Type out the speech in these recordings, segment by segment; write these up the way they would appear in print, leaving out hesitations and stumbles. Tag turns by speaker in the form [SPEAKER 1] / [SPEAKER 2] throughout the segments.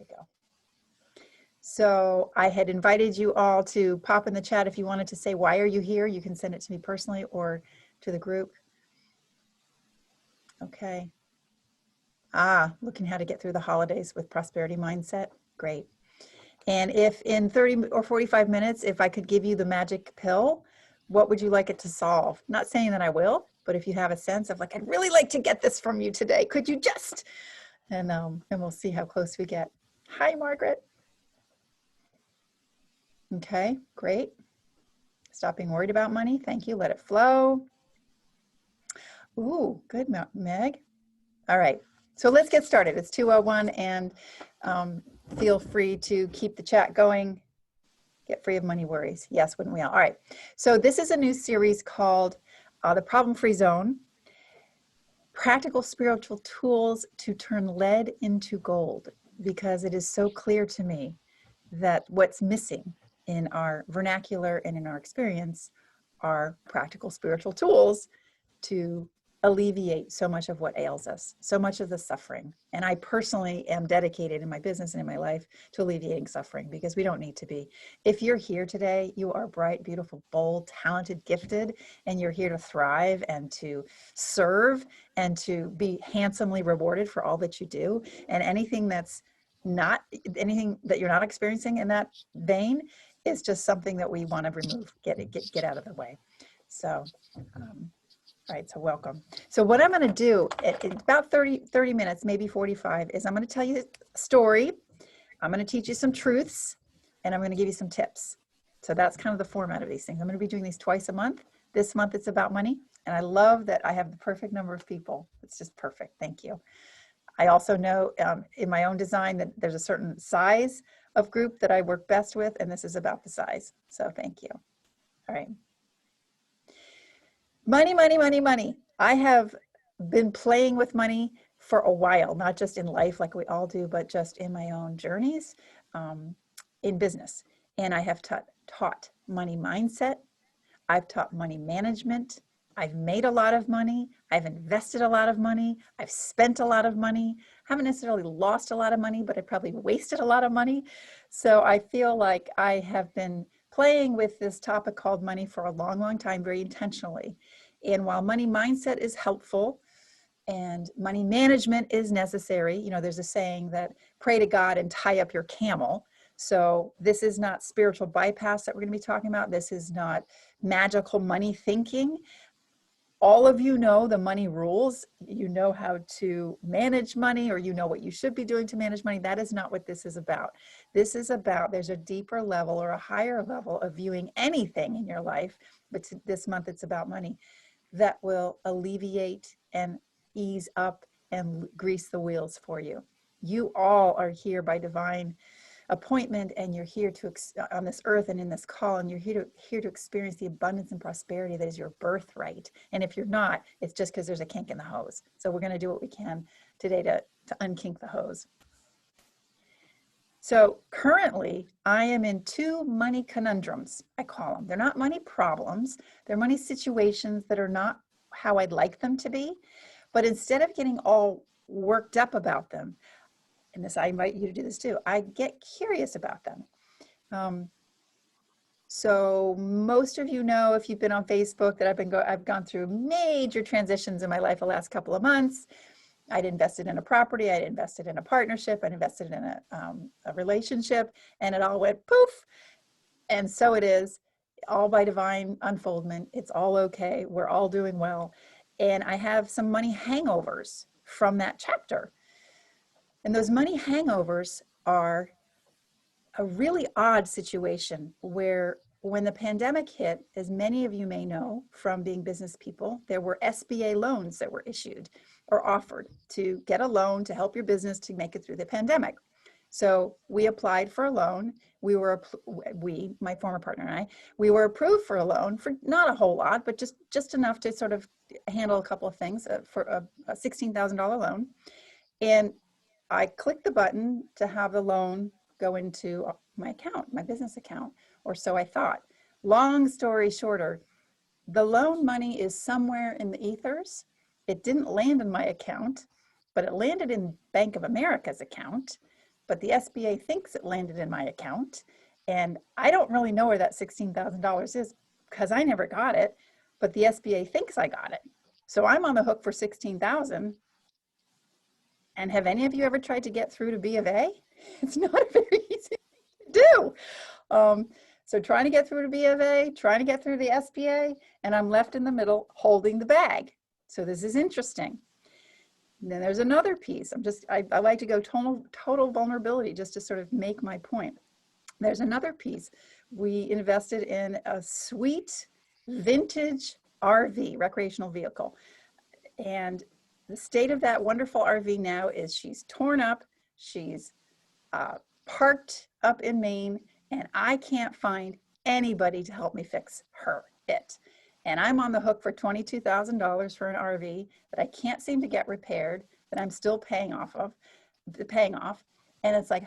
[SPEAKER 1] we go. So I had invited you all to pop in the chat if you wanted to say, why are you here? You can send it to me personally or to the group. Okay. Looking how to get through the holidays with prosperity mindset. Great. And if in 30 or 45 minutes, if I could give you the magic pill, what would you like it to solve? Not saying that I will, but if you have a sense of like, I'd really like to get this from you today, could you just? And we'll see how close we get. Hi, Margaret. Okay, great. Stop being worried about money. Thank you. Let it flow. Ooh, good, Meg. All right, so let's get started. It's 2:01 and feel free to keep the chat going. Get free of money worries. Yes, wouldn't we all? All right, so this is a new series called The Problem-Free Zone, Practical Spiritual Tools to Turn Lead into Gold, because it is so clear to me that what's missing in our vernacular and in our experience are practical spiritual tools to alleviate so much of what ails us, so much of the suffering. And I personally am dedicated in my business and in my life to alleviating suffering, because we don't need to be. If you're here today, you are bright, beautiful, bold, talented, gifted, and you're here to thrive and to serve and to be handsomely rewarded for all that you do. And anything that's not, anything that you're not experiencing in that vein is just something that we want to remove, get out of the way. So, all right, so welcome. So what I'm going to do in about 30 minutes, maybe 45, is I'm going to tell you a story. I'm going to teach you some truths, and I'm going to give you some tips. So that's kind of the format of these things. I'm going to be doing these twice a month. This month it's about money, and I love that I have the perfect number of people. It's just perfect. Thank you. I also know in my own design that there's a certain size of group that I work best with, and this is about the size. So thank you. All right. Money, money, money, money. I have been playing with money for a while, not just in life like we all do, but just in my own journeys in business. And I have taught money mindset. I've taught money management. I've made a lot of money. I've invested a lot of money. I've spent a lot of money. Haven't necessarily lost a lot of money, but I probably wasted a lot of money. So I feel like I have been playing with this topic called money for a long, long time, very intentionally. And while money mindset is helpful and money management is necessary, you know, there's a saying that pray to God and tie up your camel. So this is not spiritual bypass that we're going to be talking about. This is not magical money thinking. All of you know the money rules. You know how to manage money, or you know what you should be doing to manage money. That is not what this is about. This is about, there's a deeper level or a higher level of viewing anything in your life, but this month it's about money, that will alleviate and ease up and grease the wheels for you. You all are here by divine appointment, and you're here to on this earth and in this call, and you're here to experience the abundance and prosperity that is your birthright. And if you're not, it's just because there's a kink in the hose. So we're going to do what we can today to unkink the hose. So currently I am in two money conundrums, I call them. They're not money problems. They're money situations that are not how I'd like them to be. But instead of getting all worked up about them, and this, I invite you to do this too, I get curious about them. So most of you know, if you've been on Facebook, that I've gone through major transitions in my life the last couple of months. I'd invested in a property, I'd invested in a partnership, I'd invested in a relationship, and it all went poof. And so it is, all by divine unfoldment. It's all okay. We're all doing well. And I have some money hangovers from that chapter. And those money hangovers are a really odd situation where when the pandemic hit, as many of you may know from being business people, there were SBA loans that were issued or offered to get a loan to help your business to make it through the pandemic. So we applied for a loan. My former partner and I, we were approved for a loan for not a whole lot, but just enough to sort of handle a couple of things for a $16,000 loan. And I clicked the button to have the loan go into my account, my business account, or so I thought. Long story shorter, the loan money is somewhere in the ethers. It didn't land in my account, but it landed in Bank of America's account. but the SBA thinks it landed in my account. And I don't really know where that $16,000 is because I never got it, but the SBA thinks I got it. So I'm on the hook for $16,000. And have any of you ever tried to get through to B of A? It's not a very easy thing to do. So trying to get through to B of A, trying to get through the SBA, and I'm left in the middle holding the bag. So this is interesting. And then there's another piece. I like to go total vulnerability just to sort of make my point. There's another piece. We invested in a sweet vintage RV, recreational vehicle. And the state of that wonderful RV now is she's torn up, she's parked up in Maine, and I can't find anybody to help me fix it. And I'm on the hook for $22,000 for an RV that I can't seem to get repaired, that I'm still paying off. And it's like,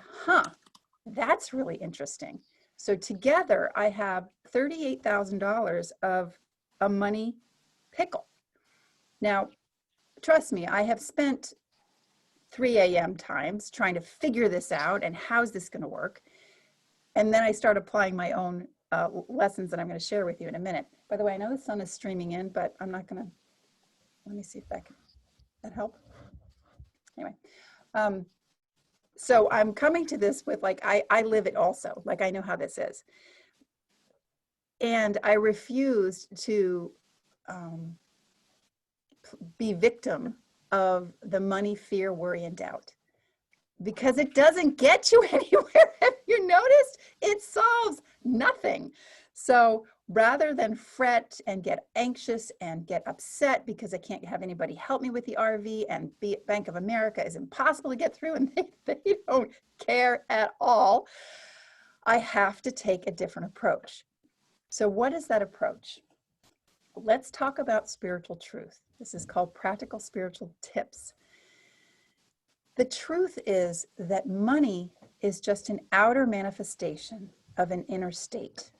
[SPEAKER 1] that's really interesting. So together I have $38,000 of a money pickle. Now, trust me, I have spent 3 a.m. times trying to figure this out and how's this going to work. And then I start applying my own lessons that I'm going to share with you in a minute. By the way, I know the sun is streaming in, but I'm not going to, let me see if that help. Anyway, so I'm coming to this with like, I live it also, like I know how this is. And I refused to be victim of the money, fear, worry, and doubt. Because it doesn't get you anywhere. Have you noticed? It solves nothing. So rather than fret and get anxious and get upset because I can't have anybody help me with the RV, and Bank of America is impossible to get through and they don't care at all, I have to take a different approach. So what is that approach? Let's talk about spiritual truth. This is called practical spiritual tips. The truth is that money is just an outer manifestation of an inner state.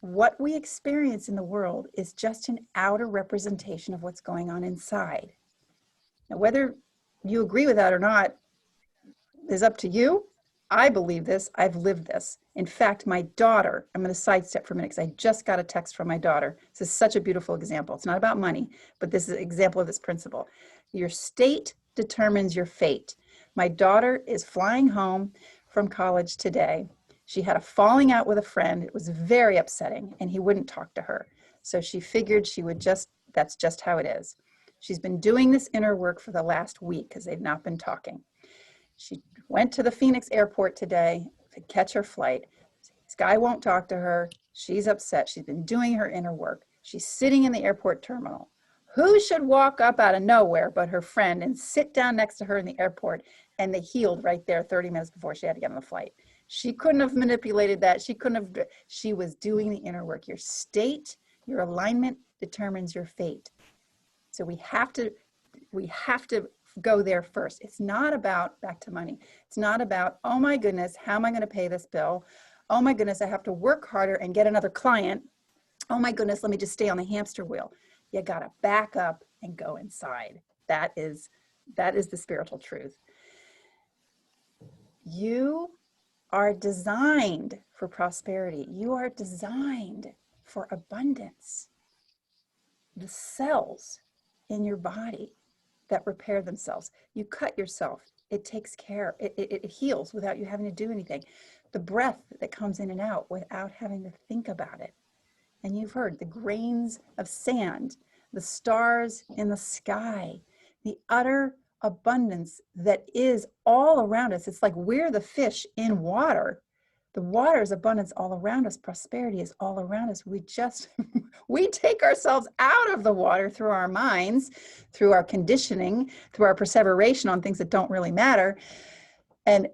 [SPEAKER 1] What we experience in the world is just an outer representation of what's going on inside. Now, whether you agree with that or not is up to you. I believe this. I've lived this. In fact, my daughter, I'm going to sidestep for a minute because I just got a text from my daughter. This is such a beautiful example. It's not about money, but this is an example of this principle. Your state determines your fate. My daughter is flying home from college today. She had a falling out with a friend. It was very upsetting, and he wouldn't talk to her. So she figured that's just how it is. She's been doing this inner work for the last week because they've not been talking. She went to the Phoenix airport today to catch her flight. This guy won't talk to her. She's upset. She's been doing her inner work. She's sitting in the airport terminal. Who should walk up out of nowhere but her friend and sit down next to her in the airport, and they healed right there 30 minutes before she had to get on the flight. She couldn't have manipulated that. She was doing the inner work. Your state, your alignment determines your fate. So we have to go there first. It's not about, back to money, it's not about, oh my goodness, how am I going to pay this bill? Oh my goodness, I have to work harder and get another client. Oh my goodness, let me just stay on the hamster wheel. You got to back up and go inside. That is the spiritual truth. You are designed for prosperity. You are designed for abundance. The cells in your body that repair themselves. You cut yourself. It takes care. It heals without you having to do anything. The breath that comes in and out without having to think about it. And you've heard the grains of sand, the stars in the sky, the utter abundance that is all around us. It's like we're the fish in water. The water is abundance all around us. Prosperity is all around us. We take ourselves out of the water through our minds, through our conditioning, through our perseveration on things that don't really matter. And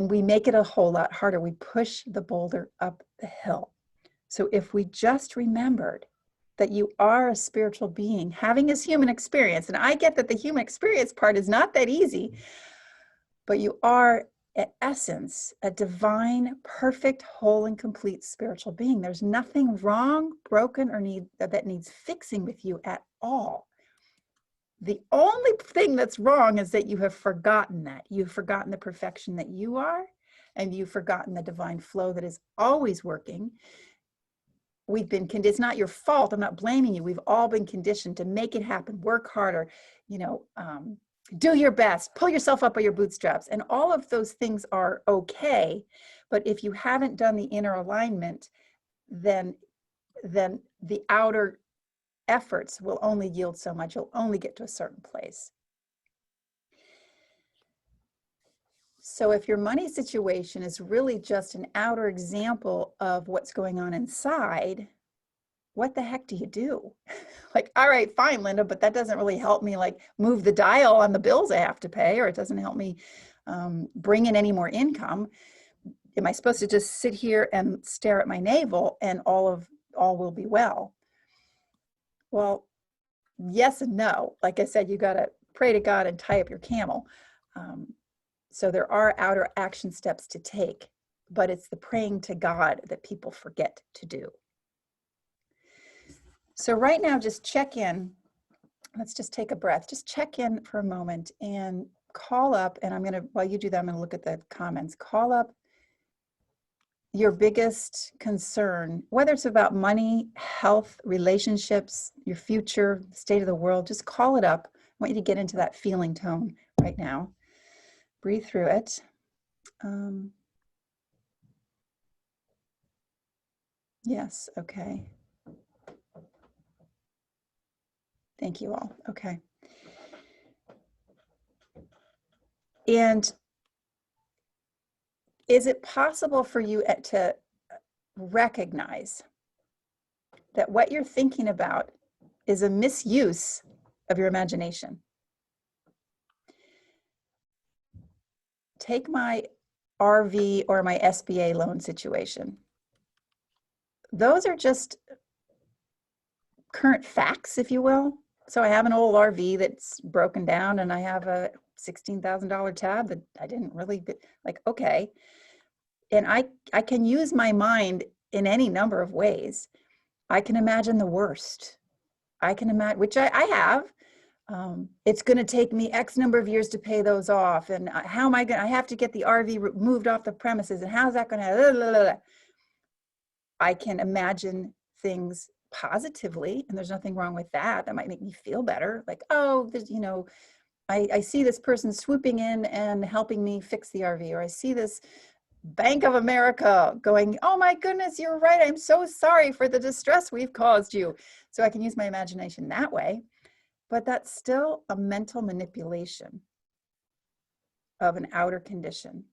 [SPEAKER 1] we make it a whole lot harder. We push the boulder up the hill. So if we just remembered that you are a spiritual being having this human experience, and I get that the human experience part is not that easy, but you are at essence a divine, perfect, whole, and complete spiritual being. There's nothing wrong, broken, or that needs fixing with you at all. The only thing that's wrong is that you have forgotten that. You've forgotten the perfection that you are, and you've forgotten the divine flow that is always working. We've been conditioned. It's not your fault. I'm not blaming you. We've all been conditioned to make it happen, work harder, do your best, pull yourself up by your bootstraps. And all of those things are okay. But if you haven't done the inner alignment, then the outer efforts will only yield so much. You'll only get to a certain place. So if your money situation is really just an outer example of what's going on inside, what the heck do you do? Like, all right, fine, Linda, but that doesn't really help me like move the dial on the bills I have to pay, or it doesn't help me bring in any more income. Am I supposed to just sit here and stare at my navel and all will be well? Well, yes and no. Like I said, you got to pray to God and tie up your camel. So there are outer action steps to take, but it's the praying to God that people forget to do. So right now, just check in. Let's just take a breath. Just check in for a moment and call up. And I'm going to, while you do that, I'm going to look at the comments. Call up your biggest concern, whether it's about money, health, relationships, your future, state of the world, just call it up. I want you to get into that feeling tone right now. Breathe through it. Yes, okay. Thank you all. Okay. And is it possible for you to recognize that what you're thinking about is a misuse of your imagination? Take my RV or my SBA loan situation. Those are just current facts, if you will. So I have an old RV that's broken down and I have a $16,000 tab that I didn't really, like, okay. And I can use my mind in any number of ways. I can imagine the worst. I can imagine, which I have. It's going to take me X number of years to pay those off. And how am I going to, I have to get the RV moved off the premises. And how's that going to, I can imagine things positively. And there's nothing wrong with that. That might make me feel better. Like, oh, there's, I see this person swooping in and helping me fix the RV, or I see this Bank of America going, oh my goodness, you're right. I'm so sorry for the distress we've caused you. So I can use my imagination that way. But that's still a mental manipulation of an outer condition.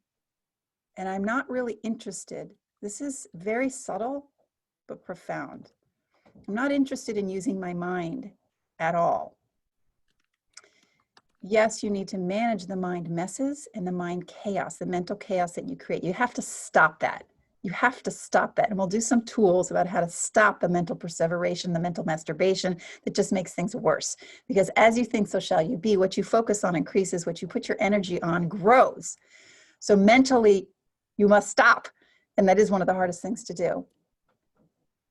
[SPEAKER 1] And I'm not really interested. This is very subtle, but profound. I'm not interested in using my mind at all. Yes, you need to manage the mind messes and the mind chaos, the mental chaos that you create. You have to stop that. You have to stop that. And we'll do some tools about how to stop the mental perseveration, the mental masturbation that just makes things worse. Because as you think, so shall you be. What you focus on increases. What you put your energy on grows. So mentally, you must stop. And that is one of the hardest things to do.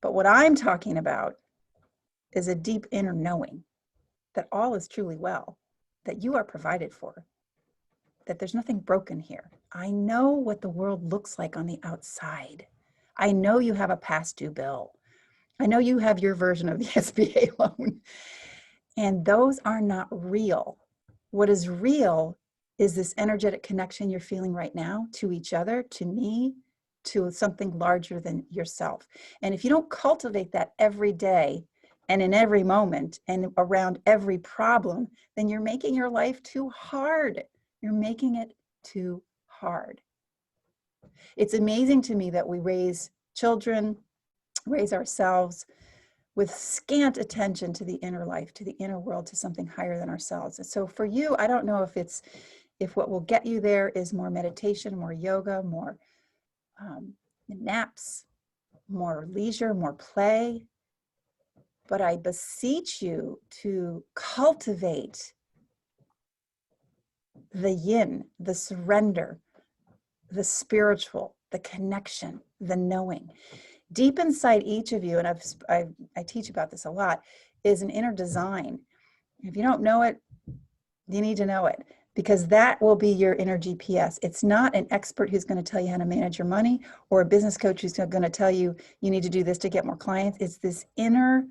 [SPEAKER 1] But what I'm talking about is a deep inner knowing that all is truly well, that you are provided for, that there's nothing broken here. I know what the world looks like on the outside. I know you have a past due bill. I know you have your version of the SBA loan. And those are not real. What is real is this energetic connection you're feeling right now to each other, to me, to something larger than yourself. And if you don't cultivate that every day and in every moment and around every problem, then you're making your life too hard. You're making it too hard. It's amazing to me that we raise children, raise ourselves with scant attention to the inner life, to the inner world, to something higher than ourselves. And so for you, I don't know if what will get you there is more meditation, more yoga, more naps, more leisure, more play. But I beseech you to cultivate the yin, the surrender, the spiritual, the connection, the knowing. Deep inside each of you, and I teach about this a lot, is an inner design. If you don't know it, You need to know it, because that will be your inner GPS. It's not an expert who's going to tell you how to manage your money, or a business coach who's going to tell you you need to do this to get more clients. It's this inner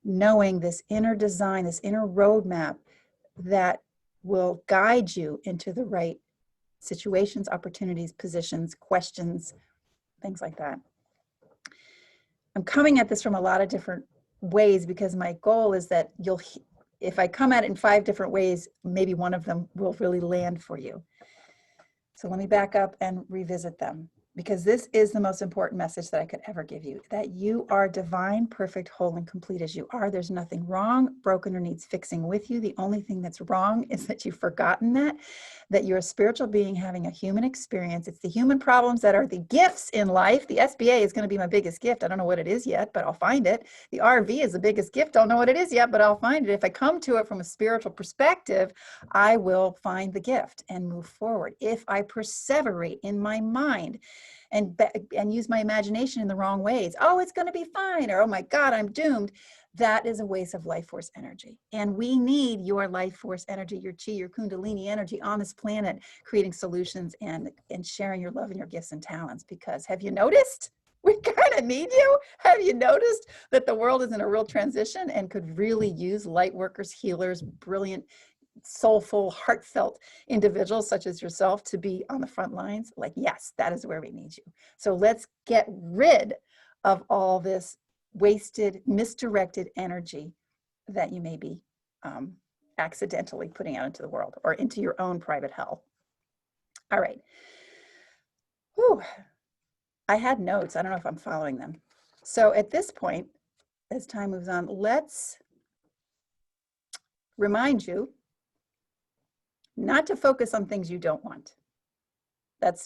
[SPEAKER 1] knowing, this inner design, this inner roadmap that will guide you into the right situations, opportunities, positions, questions, things like that. I'm coming at this from a lot of different ways because my goal is that if I come at it in 5 different ways, maybe one of them will really land for you. So let me back up and revisit them, because this is the most important message that I could ever give you, that you are divine, perfect, whole, and complete as you are. There's nothing wrong, broken, or needs fixing with you. The only thing that's wrong is that you've forgotten that you're a spiritual being having a human experience. It's the human problems that are the gifts in life. The SBA is going to be my biggest gift. I don't know what it is yet, but I'll find it. The RV is the biggest gift. Don't know what it is yet, but I'll find it. If I come to it from a spiritual perspective, I will find the gift and move forward. If I perseverate in my mind and use my imagination in the wrong ways, oh, it's going to be fine, or oh my God, I'm doomed, that is a waste of life force energy. And we need your life force energy, your chi, your kundalini energy on this planet, creating solutions and sharing your love and your gifts and talents. Because have you noticed? We kind of need you. Have you noticed that the world is in a real transition and could really use light workers, healers, brilliant, soulful, heartfelt individuals such as yourself to be on the front lines? Like, yes, that is where we need you. So let's get rid of all this wasted, misdirected energy that you may be accidentally putting out into the world or into your own private hell. All right. Whew. I had notes. I don't know if I'm following them. So at this point, as time moves on, let's remind you not to focus on things you don't want.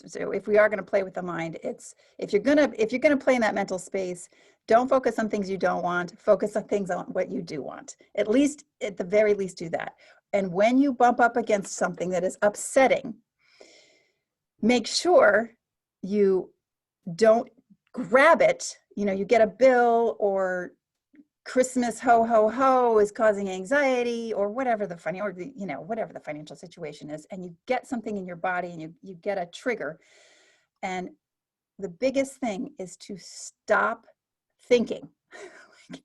[SPEAKER 1] So if we are going to play with the mind, it's if you're going to play in that mental space, don't focus on things you don't want, focus on things on what you do want. At the very least do that. And when you bump up against something that is upsetting, make sure you don't grab it. You get a bill, or Christmas ho ho ho is causing anxiety, or whatever whatever the financial situation is, and you get something in your body and you get a trigger. And the biggest thing is to stop thinking.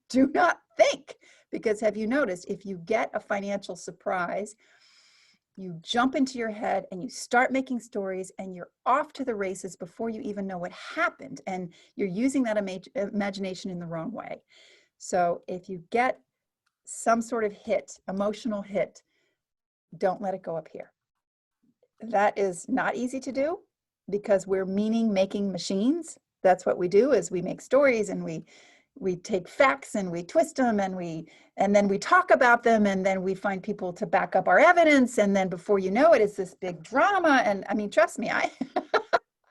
[SPEAKER 1] Do not think, because have you noticed, if you get a financial surprise, you jump into your head and you start making stories and you're off to the races before you even know what happened, and you're using that imagination in the wrong way. So if you get some sort of hit, emotional hit, don't let it go up here. That is not easy to do, because we're meaning-making machines. That's what we do, is we make stories and we take facts and we twist them and then we talk about them, and then we find people to back up our evidence, and then before you know it, it's this big drama. And I mean, trust me, I've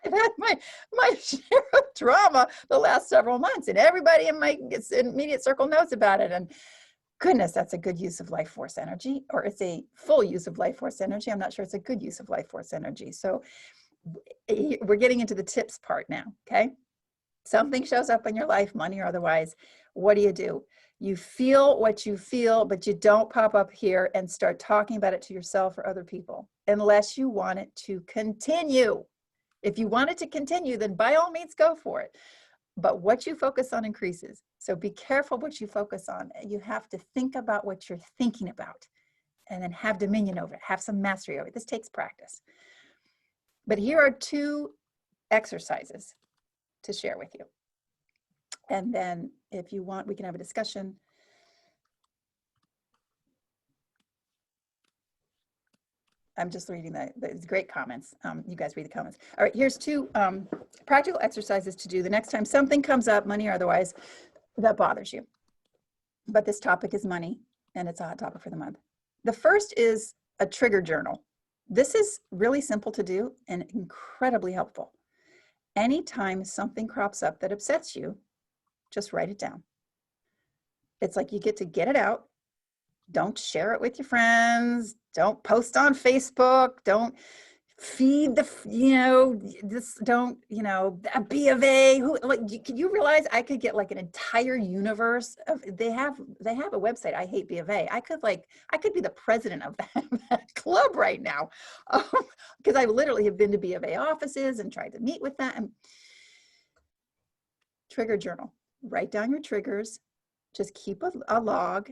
[SPEAKER 1] had my share of drama the last several months, and everybody in my immediate circle knows about it. And goodness, that's a good use of life force energy, or it's a full use of life force energy. I'm not sure it's a good use of life force energy. So we're getting into the tips part now, okay? Something shows up in your life, money or otherwise. What do? You feel what you feel, but you don't pop up here and start talking about it to yourself or other people, unless you want it to continue. If you want it to continue, then by all means, go for it. But what you focus on increases. So be careful what you focus on. You have to think about what you're thinking about, and then have dominion over it, have some mastery over it. This takes practice. But here are 2 exercises to share with you. And then if you want, we can have a discussion. I'm just reading the great comments. You guys read the comments. All right, here's 2 practical exercises to do the next time something comes up, money or otherwise, that bothers you. But this topic is money, and it's a hot topic for the month. The first is a trigger journal. This is really simple to do and incredibly helpful. Anytime something crops up that upsets you, just write it down. It's like you get to get it out. Don't share it with your friends. Don't post on Facebook. Don't feed the, you know, this, don't, you know, a B of A, who, like, can you realize I could get like an entire universe of, they have a website, I Hate B of A. I could be the president of that club right now. Because I literally have been to B of A offices and tried to meet with them. Trigger journal, write down your triggers, just keep a log,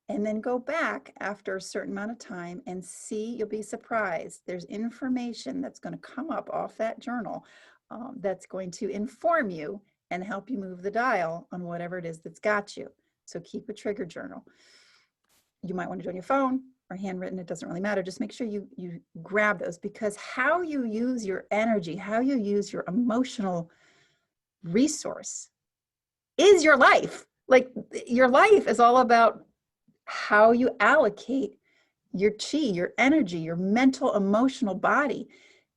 [SPEAKER 1] and then go back after a certain amount of time and see. You'll be surprised. There's information that's going to come up off that journal that's going to inform you and help you move the dial on whatever it is that's got you. So keep a trigger journal. You might want to do it on your phone or handwritten. It doesn't really matter. Just make sure you grab those, because how you use your energy, how you use your emotional resource is your life. Like, your life is all about how you allocate your chi, your energy, your mental, emotional body.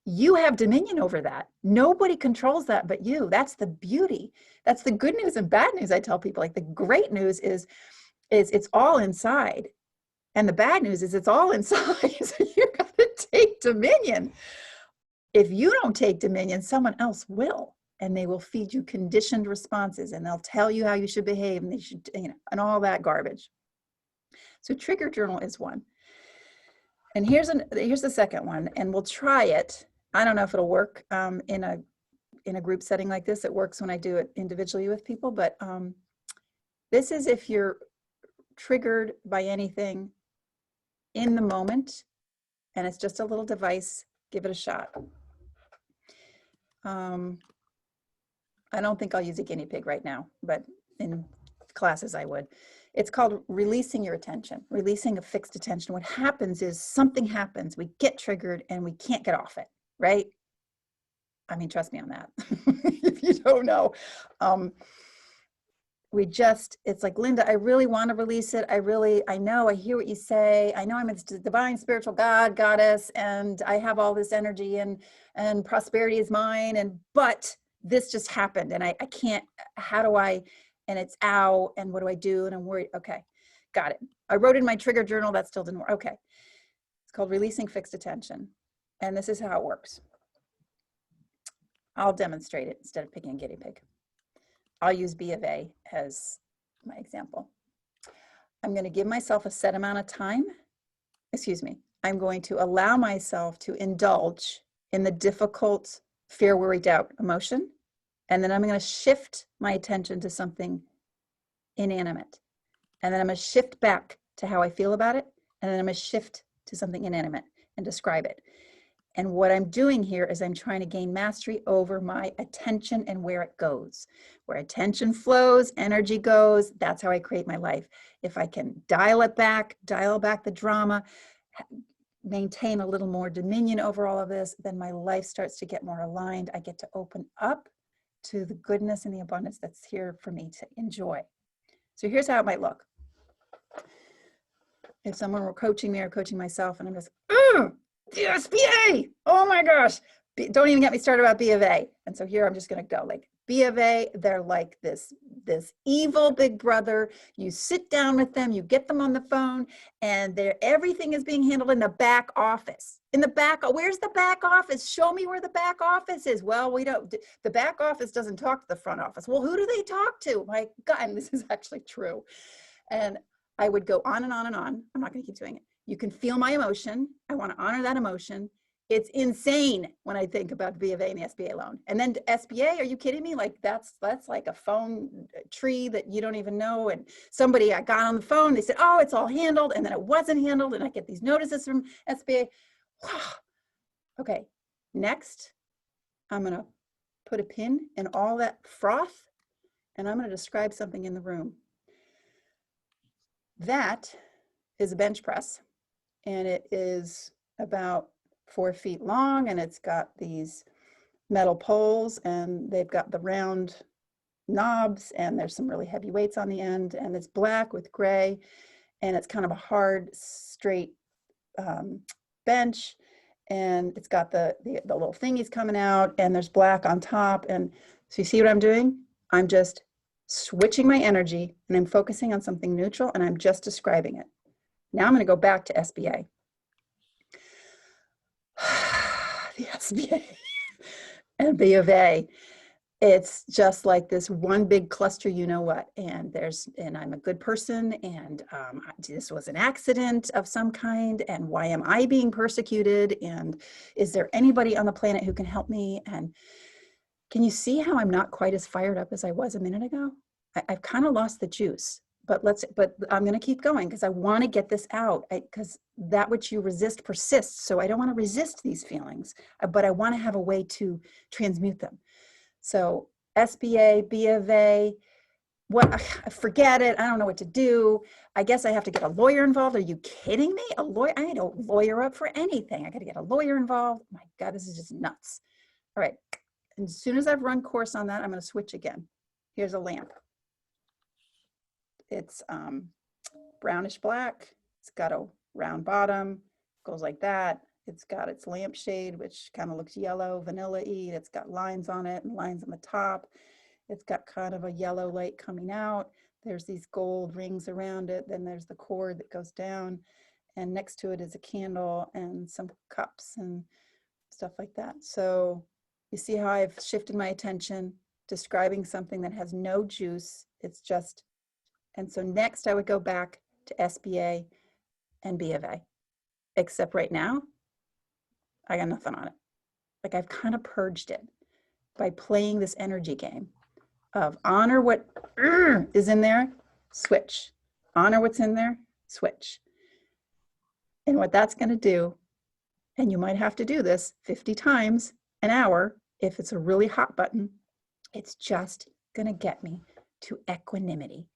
[SPEAKER 1] You have dominion over that. Nobody controls that but you. That's the beauty. That's the good news and bad news. I tell people, like, the great news is it's all inside. And the bad news is it's all inside. So you got to take dominion. If you don't take dominion, someone else will. And they will feed you conditioned responses, and they'll tell you how you should behave, and they should, you know, and all that garbage. So trigger journal is one. And here's the second one, and we'll try it. I don't know if it'll work in a group setting like this. It works when I do it individually with people, but this is if you're triggered by anything in the moment, and it's just a little device, give it a shot. I don't think I'll use a guinea pig right now, but in classes I would. It's called releasing your attention, releasing a fixed attention. What happens is something happens, we get triggered and we can't get off it, right? I mean, trust me on that. If you don't know, it's like, Linda, I really want to release it. I know, I hear what you say. I know I'm a divine spiritual God, goddess, and I have all this energy and prosperity is mine. But this just happened and I can't, how do I, and it's ow, and what do I do? And I'm worried. Okay, got it. I wrote in my trigger journal, that still didn't work. Okay. It's called releasing fixed attention. And this is how it works. I'll demonstrate it instead of picking a guinea pig. I'll use B of A as my example. I'm going to give myself a set amount of time. I'm going to allow myself to indulge in the difficult fear, worry, doubt emotion. And then I'm going to shift my attention to something inanimate. And then I'm going to shift back to how I feel about it. And then I'm going to shift to something inanimate and describe it. And what I'm doing here is I'm trying to gain mastery over my attention and where it goes. Where attention flows, energy goes, that's how I create my life. If I can dial back the drama, maintain a little more dominion over all of this, then my life starts to get more aligned. I get to open up to the goodness and the abundance that's here for me to enjoy. So here's how it might look. If someone were coaching me or coaching myself, and I'm just, SBA, oh my gosh, don't even get me started about B of A. And so here I'm just going to go like B of A. They're like this evil big brother. You sit down with them, you get them on the phone, and everything is being handled in the back office. In the back, where's the back office? Show me where the back office is. Well, the back office doesn't talk to the front office. Well, who do they talk to? My God, and this is actually true. And I would go on and on and on. I'm not going to keep doing it. You can feel my emotion. I want to honor that emotion. It's insane when I think about B of A and the SBA loan. And then SBA, are you kidding me? Like that's like a phone tree that you don't even know. And I got on the phone, they said, oh, it's all handled. And then it wasn't handled. And I get these notices from SBA. Okay, next, I'm going to put a pin in all that froth, and I'm going to describe something in the room. That is a bench press, and it is about 4 feet long, and it's got these metal poles, and they've got the round knobs, and there's some really heavy weights on the end, and it's black with gray, and it's kind of a hard, straight bench, and it's got the little thingies coming out, and there's black on top. And so you see what I'm doing? I'm just switching my energy, and I'm focusing on something neutral, and I'm just describing it. Now I'm going to go back to SBA. the SBA and B of A. It's just like this one big cluster, you know what, and I'm a good person, and this was an accident of some kind, and why am I being persecuted, and is there anybody on the planet who can help me? And can you see how I'm not quite as fired up as I was a minute ago? I've kind of lost the juice, but I'm going to keep going because I want to get this out, because that which you resist persists. So I don't want to resist these feelings, but I want to have a way to transmute them. So SBA, B of A, forget it. I don't know what to do. I guess I have to get a lawyer involved. Are you kidding me? A lawyer? I don't lawyer up for anything. I got to get a lawyer involved. My God, this is just nuts. All right. And as soon as I've run course on that, I'm going to switch again. Here's a lamp. It's brownish black. It's got a round bottom, goes like that. It's got its lampshade, which kind of looks yellow, vanilla-y. It's got lines on it and lines on the top. It's got kind of a yellow light coming out. There's these gold rings around it. Then there's the cord that goes down. And next to it is a candle and some cups and stuff like that. So you see how I've shifted my attention, describing something that has no juice. It's just, and so next I would go back to SBA and B of A. Except right now, I got nothing on it. Like I've kind of purged it by playing this energy game of honor what is in there, switch. Honor what's in there, switch. And what that's going to do, and you might have to do this 50 times an hour if it's a really hot button, it's just going to get me to equanimity.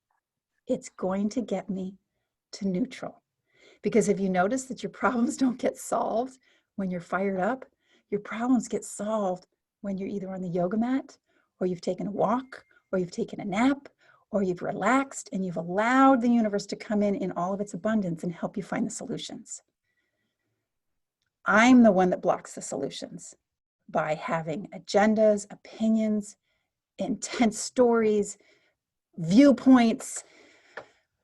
[SPEAKER 1] It's going to get me to neutral. Because if you notice that your problems don't get solved when you're fired up, your problems get solved when you're either on the yoga mat, or you've taken a walk, or you've taken a nap, or you've relaxed and you've allowed the universe to come in all of its abundance and help you find the solutions. I'm the one that blocks the solutions by having agendas, opinions, intense stories, viewpoints.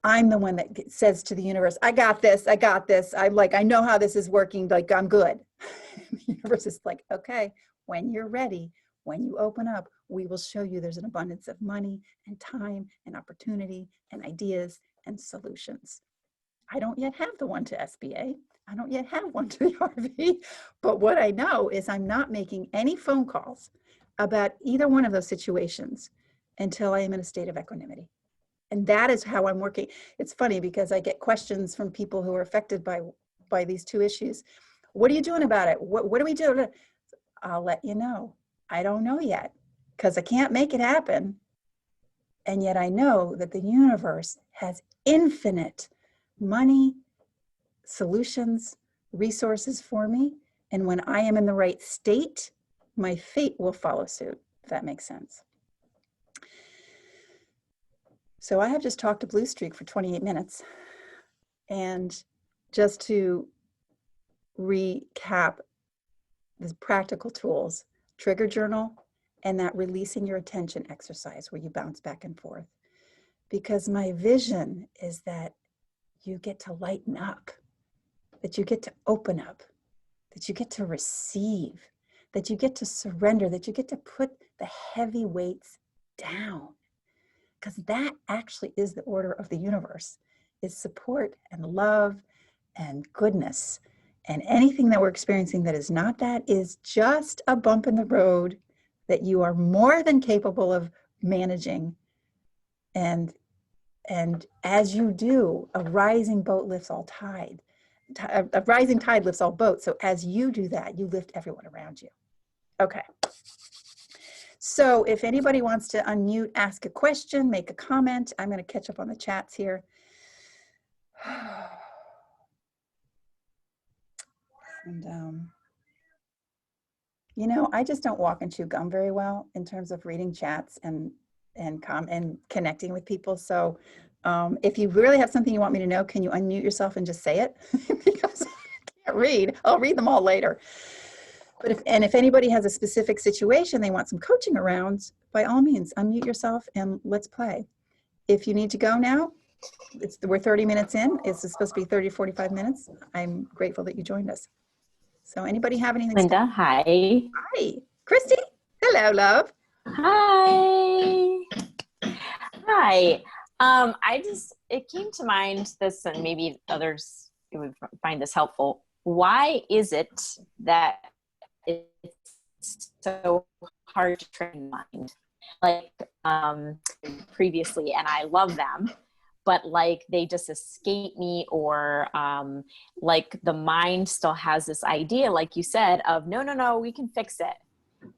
[SPEAKER 1] I'm the one that says to the universe, I got this, I got this. I'm like, I know how this is working, like I'm good. The universe is like, okay, when you're ready, when you open up, we will show you there's an abundance of money and time and opportunity and ideas and solutions. I don't yet have the one to SBA. I don't yet have one to the RV, but what I know is I'm not making any phone calls about either one of those situations until I am in a state of equanimity. And that is how I'm working. It's funny because I get questions from people who are affected by these two issues. What are you doing about it? What do we do? I'll let you know. I don't know yet because I can't make it happen. And yet I know that the universe has infinite money, solutions, resources for me. And when I am in the right state, my fate will follow suit, if that makes sense. So I have just talked to Blue Streak for 28 minutes. And just to recap the practical tools, trigger journal, and that releasing your attention exercise where you bounce back and forth. Because my vision is that you get to lighten up, that you get to open up, that you get to receive, that you get to surrender, that you get to put the heavy weights down. Because that actually is the order of the universe, is support and love and goodness. And anything that we're experiencing that is not that is just a bump in the road that you are more than capable of managing. And as you do, a rising boat lifts all tide. A rising tide lifts all boats. So as you do that, you lift everyone around you. Okay. So if anybody wants to unmute, ask a question, make a comment, I'm going to catch up on the chats here. And, you know, I just don't walk and chew gum very well in terms of reading chats and connecting with people. So if you really have something you want me to know, can you unmute yourself and just say it? Because I can't read. I'll read them all later. But if anybody has a specific situation they want some coaching around, by all means, unmute yourself and let's play. If you need to go now, we're 30 minutes in. It's supposed to be 30 to 45 minutes. I'm grateful that you joined us. So anybody have anything?
[SPEAKER 2] Linda, hi.
[SPEAKER 1] Hi, Christy. Hello, love.
[SPEAKER 2] Hi. Hi. It came to mind this, and maybe others would find this helpful. Why is it that it's so hard to train mind? Like, previously, and I love them, but like they just escape me, or like the mind still has this idea, like you said, of no, we can fix it.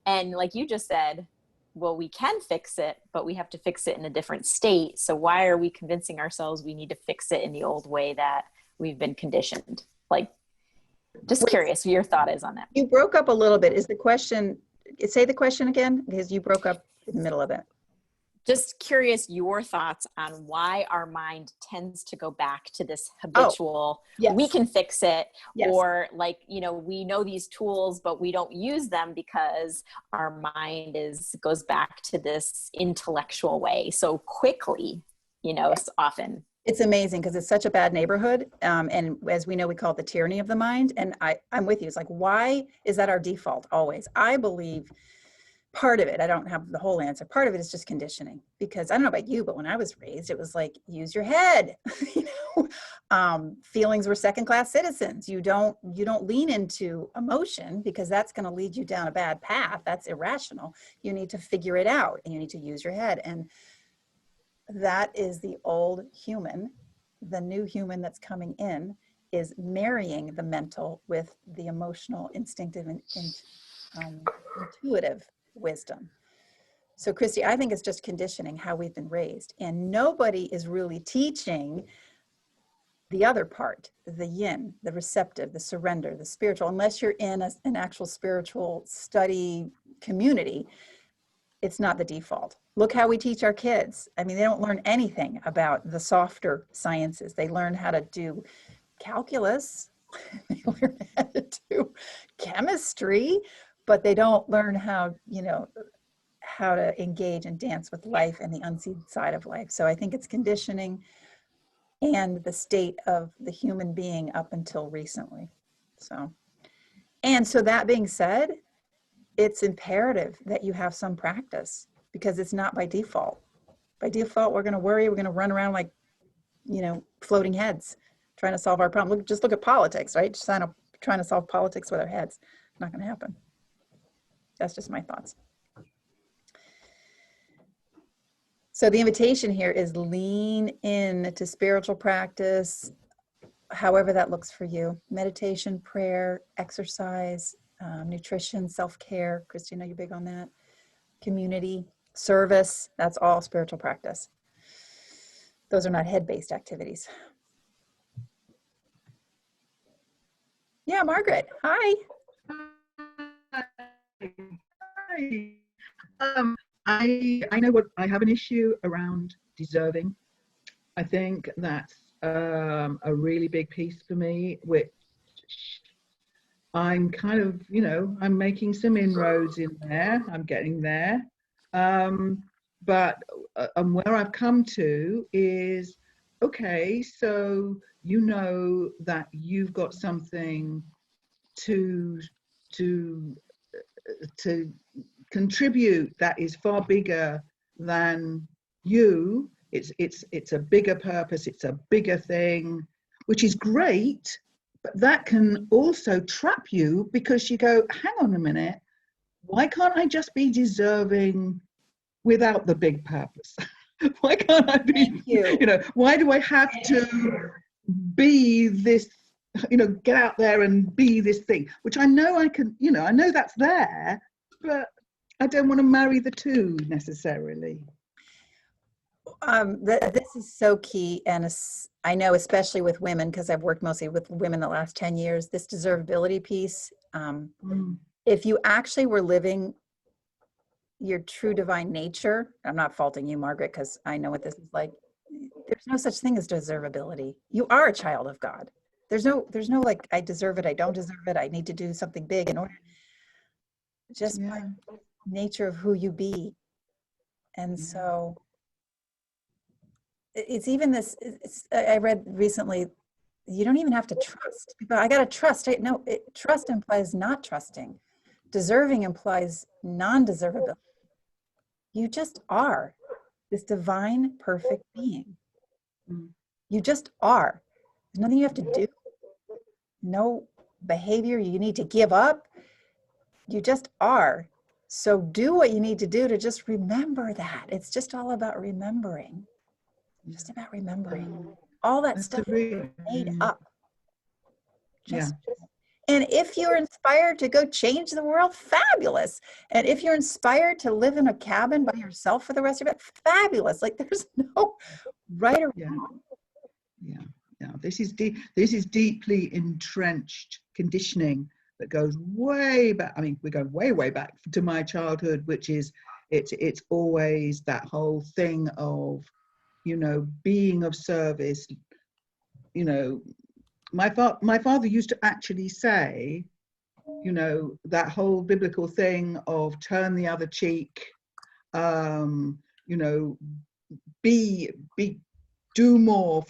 [SPEAKER 2] And like you just said, well, we can fix it, but we have to fix it in a different state. So why are we convincing ourselves we need to fix it in the old way that we've been conditioned? Like, just curious what your thought is on that.
[SPEAKER 1] You broke up a little bit. Is the question, say the question again, because you broke up in the middle of it.
[SPEAKER 2] Just curious your thoughts on why our mind tends to go back to this habitual,
[SPEAKER 1] yes.
[SPEAKER 2] We can fix it,
[SPEAKER 1] yes.
[SPEAKER 2] Or like, we know these tools, but we don't use them because our mind goes back to this intellectual way so quickly, so often.
[SPEAKER 1] It's amazing because it's such a bad neighborhood. And as we know, we call it the tyranny of the mind. And I'm with you. It's like, why is that our default always? I believe part of it, I don't have the whole answer. Part of it is just conditioning, because I don't know about you, but when I was raised, it was like, use your head. Feelings were second-class citizens. You don't lean into emotion, because that's going to lead you down a bad path. That's irrational. You need to figure it out, and you need to use your head. And that is the old human. The new human that's coming in is marrying the mental with the emotional, instinctive, and intuitive wisdom. So Christy, I think it's just conditioning, how we've been raised, and nobody is really teaching the other part, the yin, the receptive, the surrender, the spiritual, unless you're in an actual spiritual study community. It's not the default. Look how we teach our kids. I mean, they don't learn anything about the softer sciences. They learn how to do calculus, they learn how to do chemistry, but they don't learn how to engage and dance with life and the unseen side of life. So I think it's conditioning and the state of the human being up until recently. So that being said, it's imperative that you have some practice, because it's not by default. By default, we're going to worry. We're going to run around like, floating heads, trying to solve our problem. Just look at politics, right? Just trying to solve politics with our heads. Not going to happen. That's just my thoughts. So the invitation here is lean in to spiritual practice, however that looks for you. Meditation, prayer, exercise, nutrition, self-care. Christy, I know you're big on that. Community, service, that's all spiritual practice. Those are not head-based activities. Yeah, Margaret, hi.
[SPEAKER 3] Hi. I know what I have an issue around deserving. I think that's a really big piece for me, which I'm kind of, I'm making some inroads in there. I'm getting there. But where I've come to is, okay, so that you've got something to contribute that is far bigger than you. It's a bigger purpose, it's a bigger thing, which is great, but that can also trap you, because you go, hang on a minute, why can't I just be deserving without the big purpose? Why can't I be, why do I have to be this, get out there and be this thing, which I know I can, I know that's there, but I don't want to marry the two necessarily.
[SPEAKER 1] This is so key, and I know especially with women, because I've worked mostly with women the last 10 years, this deservability piece. If you actually were living your true divine nature, I'm not faulting you, Margaret, because I know what this is like. There's no such thing as deservability. You are a child of God. There's no like, I deserve it, I don't deserve it, I need to do something big in order. Just by nature of who you be. And so it's even this, I read recently you don't even have to trust. People, I got to trust. No, trust implies not trusting. Deserving implies non-deservability. You just are this divine, perfect being. You just are. There's nothing you have to do. No behavior you need to give up. You just are. So do what you need to do to just remember that. It's just all about remembering. Just about remembering. All that stuff is made up. Just, and if you're inspired to go change the world, fabulous. And if you're inspired to live in a cabin by yourself for the rest of it, fabulous. Like there's no right or wrong.
[SPEAKER 3] Yeah. This is deeply entrenched conditioning that goes way back. I mean, we're going way back to my childhood, which is it's always that whole thing of, you know, being of service. You know, my father used to actually say, you know, that whole biblical thing of turn the other cheek, you know, do more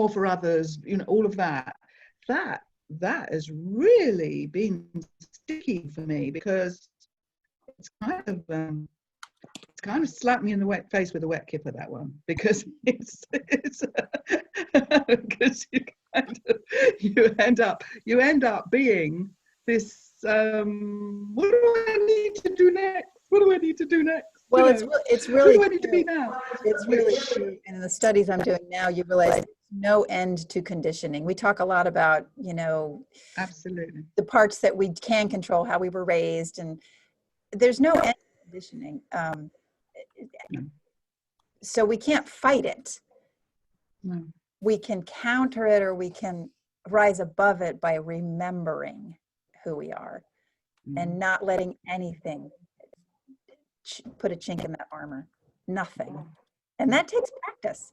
[SPEAKER 3] for others, you know, all of that has really been sticky for me, because it's kind of slapped me in the wet face with a wet kipper, that one, because it's because you end up being this what do I need to do next?
[SPEAKER 1] Well, it's really
[SPEAKER 3] who do I need to be now?
[SPEAKER 1] It's really true. And in the studies I'm doing now, you realize there's no end to conditioning. We talk a lot about, you know,
[SPEAKER 3] absolutely,
[SPEAKER 1] the parts that we can control, how we were raised, and there's no end to conditioning. So we can't fight it.
[SPEAKER 3] No.
[SPEAKER 1] We can counter it, or we can rise above it by remembering who we are and not letting anything put a chink in that armor. Nothing. And that takes practice.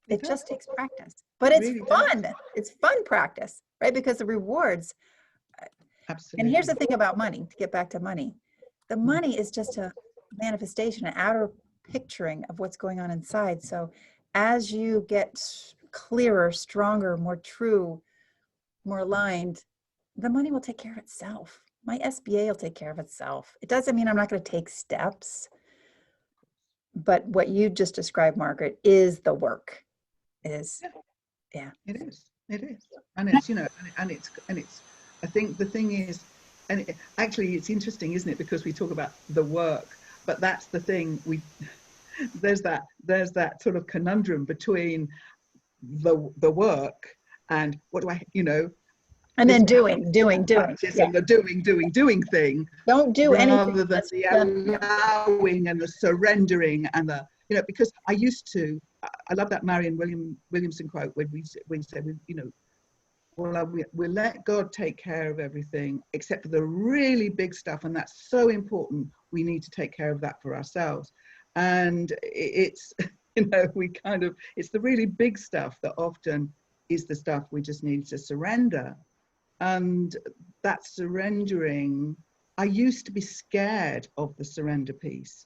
[SPEAKER 1] It just takes practice. But it's really fun. It's fun practice, right? Because the rewards. Absolutely. And here's the thing about money, to get back to money. The money is just a manifestation, an outer picturing of what's going on inside. So as you get clearer, stronger, more true, more aligned, the money will take care of itself. My SBA will take care of itself. It doesn't mean I'm not going to take steps, but what you just described, Margaret, is the work. It is.
[SPEAKER 3] It is. And it's, you know, and it's I think the thing is, and actually it's interesting, isn't it? Because we talk about the work, but that's the thing, there's that sort of conundrum between the work and what do I, you know,
[SPEAKER 1] and then doing.
[SPEAKER 3] And the doing thing.
[SPEAKER 1] Don't do anything
[SPEAKER 3] rather than the allowing and the surrendering and the, you know, because I love that Marianne Williamson quote when we said, you know, well, we let God take care of everything except for the really big stuff, and that's so important. We need to take care of that for ourselves. And it's, you know, it's the really big stuff that often is the stuff we just need to surrender. And that surrendering, I used to be scared of the surrender piece,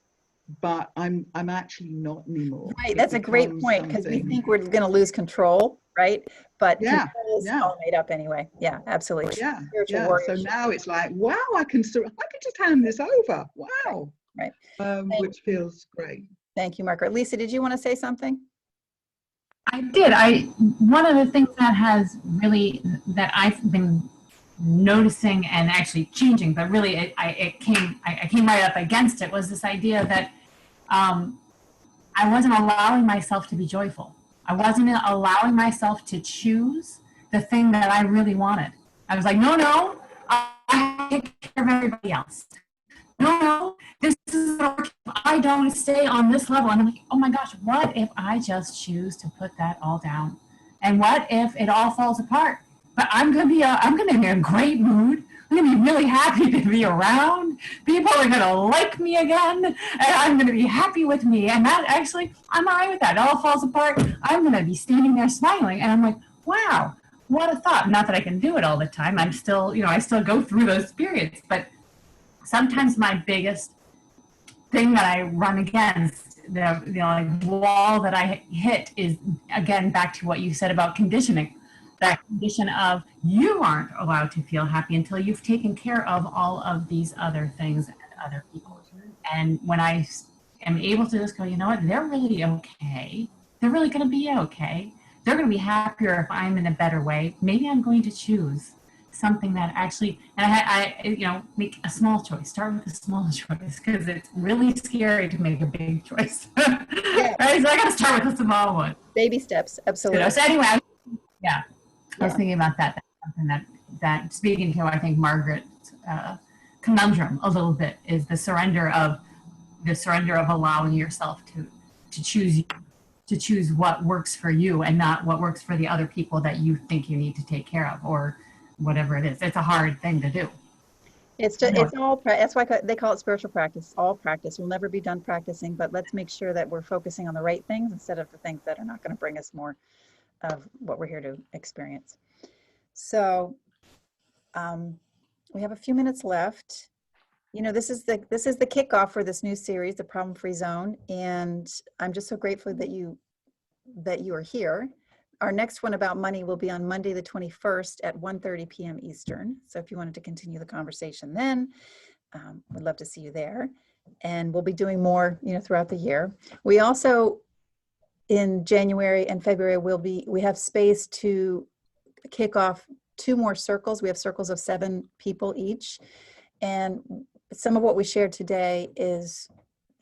[SPEAKER 3] but I'm actually not anymore.
[SPEAKER 1] Right, that's a great point, because we think we're going to lose control, right? But control is all made up anyway. Yeah, absolutely.
[SPEAKER 3] Yeah. So now it's like, wow, I can just hand this over. Wow.
[SPEAKER 1] Right.
[SPEAKER 3] Which feels great.
[SPEAKER 1] Thank you, Margaret. Lisa, did you want to say something?
[SPEAKER 4] I did. One of the things that I've been noticing and actually changing, but really I came right up against it, was this idea that I wasn't allowing myself to be joyful. I wasn't allowing myself to choose the thing that I really wanted. I was like, no, I take care of everybody else. No, this is if I don't stay on this level. And I'm like, oh my gosh, what if I just choose to put that all down? And what if it all falls apart? But I'm gonna be in a great mood. I'm gonna be really happy to be around. People are gonna like me again, and I'm gonna be happy with me. And that actually, I'm all right with that. It all falls apart. I'm gonna be standing there smiling, and I'm like, wow, what a thought. Not that I can do it all the time. I'm still, I still go through those periods, but sometimes my biggest thing that I run against, the wall that I hit, is again back to what you said about conditioning. that condition of you aren't allowed to feel happy until you've taken care of all of these other things and other people. And when I am able to just go, you know what, they're really okay. They're really going to be okay. They're going to be happier if I'm in a better way. Maybe I'm going to choose something that actually, and I make a small choice. Start with a small choice because it's really scary to make a big choice.
[SPEAKER 1] Yeah.
[SPEAKER 4] Right? So I got to start with a small one.
[SPEAKER 1] Baby steps, absolutely.
[SPEAKER 4] So anyway, I was thinking about that. That's something that speaking to, I think, Margaret's conundrum a little bit is the surrender of allowing yourself to choose what works for you and not what works for the other people that you think you need to take care of or whatever it is. It's a hard thing to do.
[SPEAKER 1] It's all, that's why they call it spiritual practice, all practice. We'll never be done practicing, but let's make sure that we're focusing on the right things instead of the things that are not going to bring us more of what we're here to experience. So we have a few minutes left. This is the kickoff for this new series, the Problem Free Zone, and I'm just so grateful that you are here. Our next one about money will be on Monday the 21st at 1:30 p.m. Eastern. So if you wanted to continue the conversation then, we'd love to see you there. And we'll be doing more, throughout the year. We also, in January and February, we have space to kick off 2 more circles. We have circles of 7 people each. And some of what we shared today is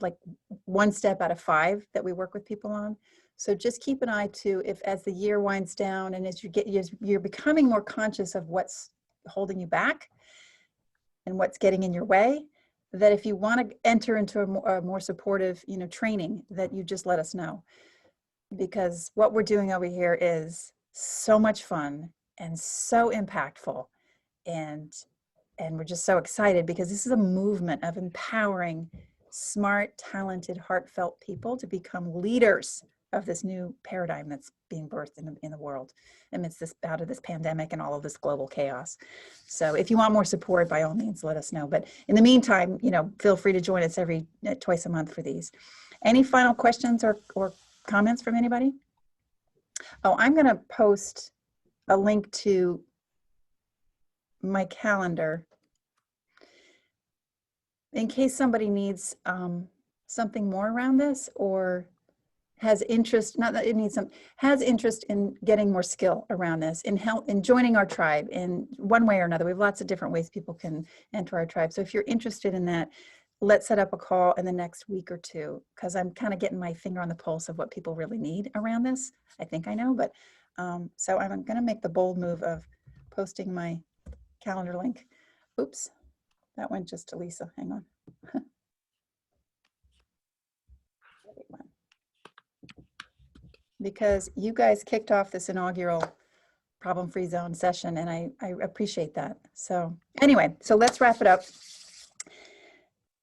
[SPEAKER 1] like 1 step out of 5 that we work with people on. So just keep an eye to if as the year winds down and as you're becoming more conscious of what's holding you back and what's getting in your way, that if you want to enter into a more supportive, training, that you just let us know. Because what we're doing over here is so much fun and so impactful. And we're just so excited because this is a movement of empowering smart, talented, heartfelt people to become leaders of this new paradigm that's being birthed in the world amidst out of this pandemic and all of this global chaos. So if you want more support, by all means, let us know. But in the meantime, feel free to join us twice a month for these. Any final questions or comments from anybody? Oh, I'm going to post a link to my calendar in case somebody needs something more around this or has interest, not that it needs some, has interest in getting more skill around this, in joining our tribe in one way or another. We have lots of different ways people can enter our tribe. So if you're interested in that, let's set up a call in the next week or 2, because I'm kind of getting my finger on the pulse of what people really need around this. I think I know, but so I'm going to make the bold move of posting my calendar link. Oops, that went just to Lisa. Hang on. Because you guys kicked off this inaugural problem-free zone session, and I appreciate that. So anyway, so let's wrap it up.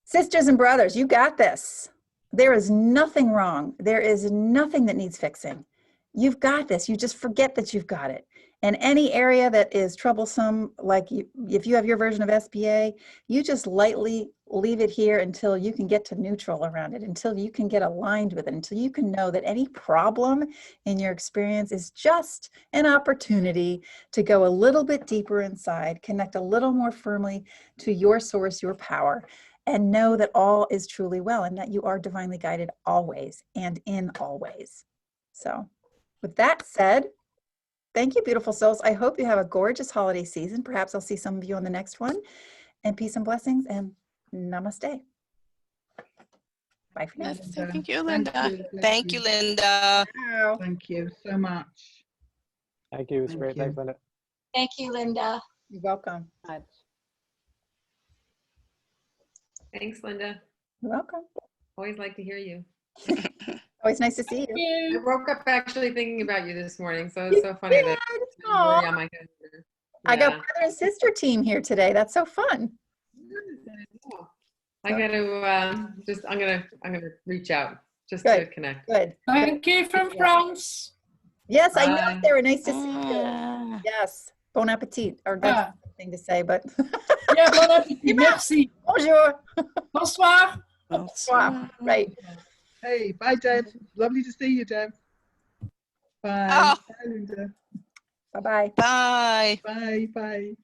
[SPEAKER 1] Sisters and brothers, you got this. There is nothing wrong. There is nothing that needs fixing. You've got this. You just forget that you've got it. And any area that is troublesome, like if you have your version of SBA, you just lightly leave it here until you can get to neutral around it, until you can get aligned with it, until you can know that any problem in your experience is just an opportunity to go a little bit deeper inside, connect a little more firmly to your source, your power, and know that all is truly well and that you are divinely guided always and in all ways. So with that said, thank you, beautiful souls. I hope you have a gorgeous holiday season. Perhaps I'll see some of you on the next one. And peace and blessings and namaste. Bye for now.
[SPEAKER 5] Thank you, Linda. Thank you, Linda.
[SPEAKER 3] Thank you so much.
[SPEAKER 6] Thank you. It's great. Thanks, Linda.
[SPEAKER 7] Thank you, Linda.
[SPEAKER 1] You're welcome.
[SPEAKER 8] Thanks, Linda.
[SPEAKER 1] You're welcome.
[SPEAKER 8] Always like to hear you.
[SPEAKER 1] Always nice to see you.
[SPEAKER 8] I woke up actually thinking about you this morning, so it's so funny that you're on my calendar.
[SPEAKER 1] I got brother and sister team here today. That's so fun.
[SPEAKER 8] I got to I'm gonna reach out just
[SPEAKER 1] Good.
[SPEAKER 8] to connect.
[SPEAKER 1] Good.
[SPEAKER 9] Thank you from France.
[SPEAKER 1] Yes, I know they were nice to see you. Yes. Bon appetit. Or that's the thing to say, but
[SPEAKER 9] Yeah, bon appétit. Merci.
[SPEAKER 1] bonjour.
[SPEAKER 9] Bonsoir.
[SPEAKER 1] Bonsoir. Right.
[SPEAKER 3] Hey, bye, Deb. Lovely to see you, Deb. Bye.
[SPEAKER 5] Oh.
[SPEAKER 3] Bye, Linda.
[SPEAKER 1] Bye-bye.
[SPEAKER 5] Bye.
[SPEAKER 3] Bye. Bye.